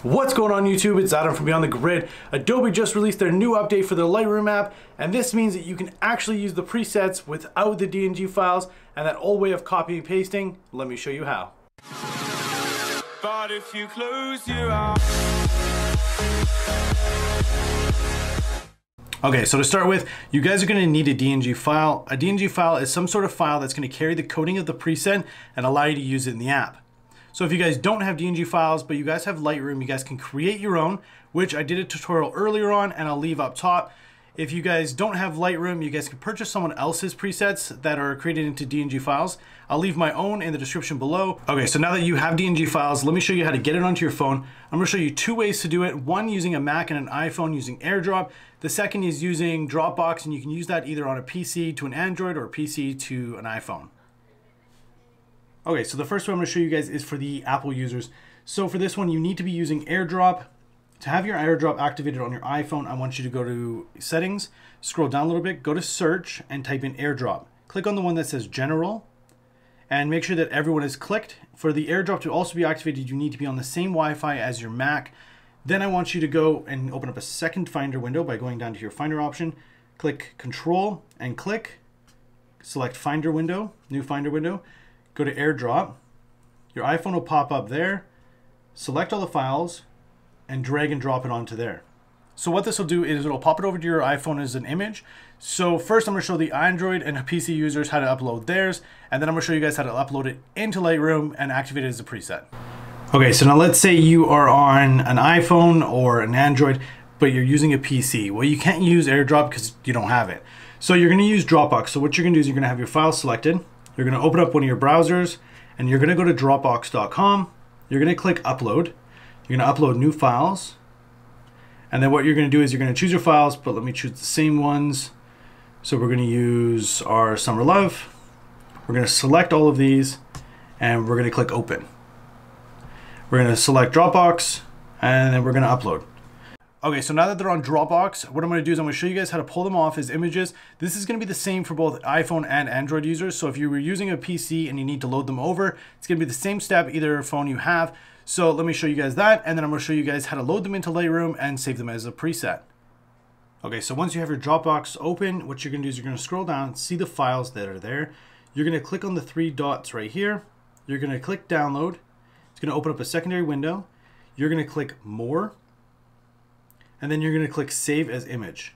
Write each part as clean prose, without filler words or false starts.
What's going on YouTube? It's Adam from Beyond the Grid. Adobe just released their new update for their Lightroom app, and this means that you can actually use the presets without the DNG files and that old way of copying and pasting. Let me show you how. But if you close your eyes. Okay, so to start with, you guys are going to need a DNG file. A DNG file is some sort of file that's going to carry the coding of the preset and allow you to use it in the app. So if you guys don't have DNG files, but you guys have Lightroom, you guys can create your own, which I did a tutorial earlier on and I'll leave up top. If you guys don't have Lightroom, you guys can purchase someone else's presets that are created into DNG files. I'll leave my own in the description below. Okay, so now that you have DNG files, let me show you how to get it onto your phone. I'm gonna show you two ways to do it. One, using a Mac and an iPhone using AirDrop. The second is using Dropbox, and you can use that either on a PC to an Android or a PC to an iPhone. Okay, so the first one I'm going to show you guys is for the Apple users. So for this one, you need to be using AirDrop. To have your AirDrop activated on your iPhone, I want you to go to Settings, scroll down a little bit, go to Search, and type in AirDrop. Click on the one that says General, and make sure that everyone is clicked. For the AirDrop to also be activated, you need to be on the same Wi-Fi as your Mac. Then I want you to go and open up a second Finder window by going down to your Finder option. Click Control and click, select Finder window, new Finder window. Go to AirDrop, your iPhone will pop up there, select all the files, and drag and drop it onto there. So what this will do is it'll pop it over to your iPhone as an image. So first I'm going to show the Android and PC users how to upload theirs, and then I'm going to show you guys how to upload it into Lightroom and activate it as a preset. Okay, so now let's say you are on an iPhone or an Android, but you're using a PC. Well, you can't use AirDrop because you don't have it. So you're going to use Dropbox. So what you're going to do is you're going to have your file selected. You're going to open up one of your browsers and you're going to go to dropbox.com. You're going to click upload. You're going to upload new files. And then what you're going to do is you're going to choose your files, but let me choose the same ones. So we're going to use our Summer Love. We're going to select all of these and we're going to click open. We're going to select Dropbox and then we're going to upload. Okay, so now that they're on Dropbox, what I'm going to do is I'm going to show you guys how to pull them off as images. This is going to be the same for both iPhone and Android users. So if you were using a PC and you need to load them over, it's going to be the same step either phone you have. So let me show you guys that, and then I'm going to show you guys how to load them into Lightroom and save them as a preset. Okay, so once you have your Dropbox open, what you're going to do is you're going to scroll down, see the files that are there. You're going to click on the three dots right here. You're going to click download. It's going to open up a secondary window. You're going to click more. And then you're going to click Save as Image.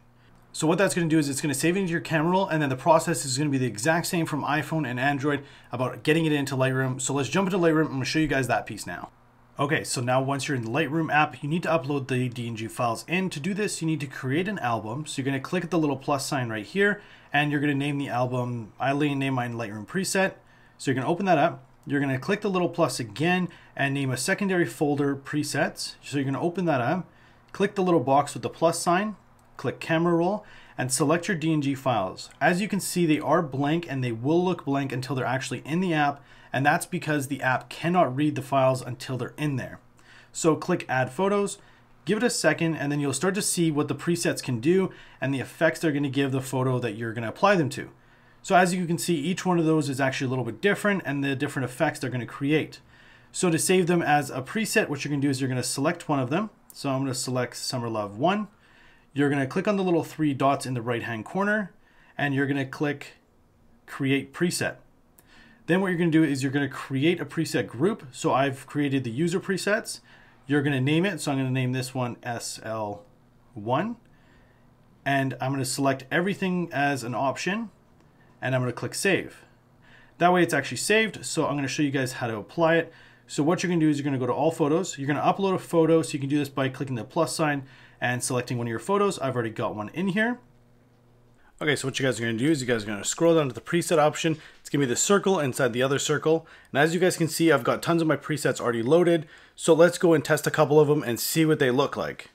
So what that's going to do is it's going to save it into your camera roll, and then the process is going to be the exact same from iPhone and Android about getting it into Lightroom. So let's jump into Lightroom. I'm going to show you guys that piece now. Okay, so now once you're in the Lightroom app, you need to upload the DNG files in. To do this, you need to create an album. So you're going to click at the little plus sign right here, and you're going to name the album, I name mine Lightroom Preset. So you're going to open that up. You're going to click the little plus again and name a secondary folder presets. So you're going to open that up. Click the little box with the plus sign, click camera roll, and select your DNG files. As you can see, they are blank and they will look blank until they're actually in the app, and that's because the app cannot read the files until they're in there. So click add photos, give it a second, and then you'll start to see what the presets can do and the effects they're going to give the photo that you're going to apply them to. So as you can see, each one of those is actually a little bit different and the different effects they're going to create. So to save them as a preset, what you're going to do is you're going to select one of them. So I'm going to select Summer Love 1. You're going to click on the little three dots in the right hand corner and you're going to click Create Preset. Then what you're going to do is you're going to create a preset group. So I've created the user presets. You're going to name it. So I'm going to name this one SL1. And I'm going to select everything as an option and I'm going to click Save. That way it's actually saved. So I'm going to show you guys how to apply it. So what you're going to do is you're going to go to all photos. You're going to upload a photo. So you can do this by clicking the plus sign and selecting one of your photos. I've already got one in here. Okay, so what you guys are going to do is you guys are going to scroll down to the preset option. It's going to be the circle inside the other circle. And as you guys can see, I've got tons of my presets already loaded. So let's go and test a couple of them and see what they look like.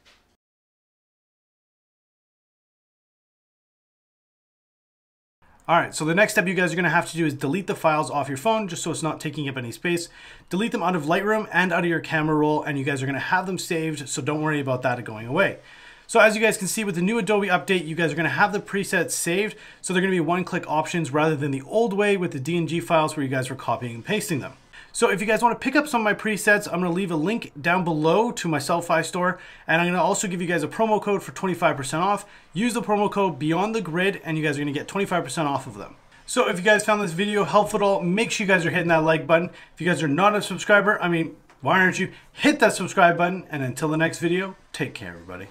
All right, so the next step you guys are gonna have to do is delete the files off your phone just so it's not taking up any space. Delete them out of Lightroom and out of your camera roll, and you guys are gonna have them saved, so don't worry about that going away. So as you guys can see with the new Adobe update, you guys are gonna have the presets saved, so they're gonna be one-click options rather than the old way with the DNG files where you guys were copying and pasting them. So if you guys want to pick up some of my presets, I'm going to leave a link down below to my Sellfy store, and I'm going to also give you guys a promo code for 25% off. Use the promo code Beyond the Grid and you guys are going to get 25% off of them. So if you guys found this video helpful at all, make sure you guys are hitting that like button. If you guys are not a subscriber, I mean, why aren't you? Hit that subscribe button, and until the next video, take care everybody.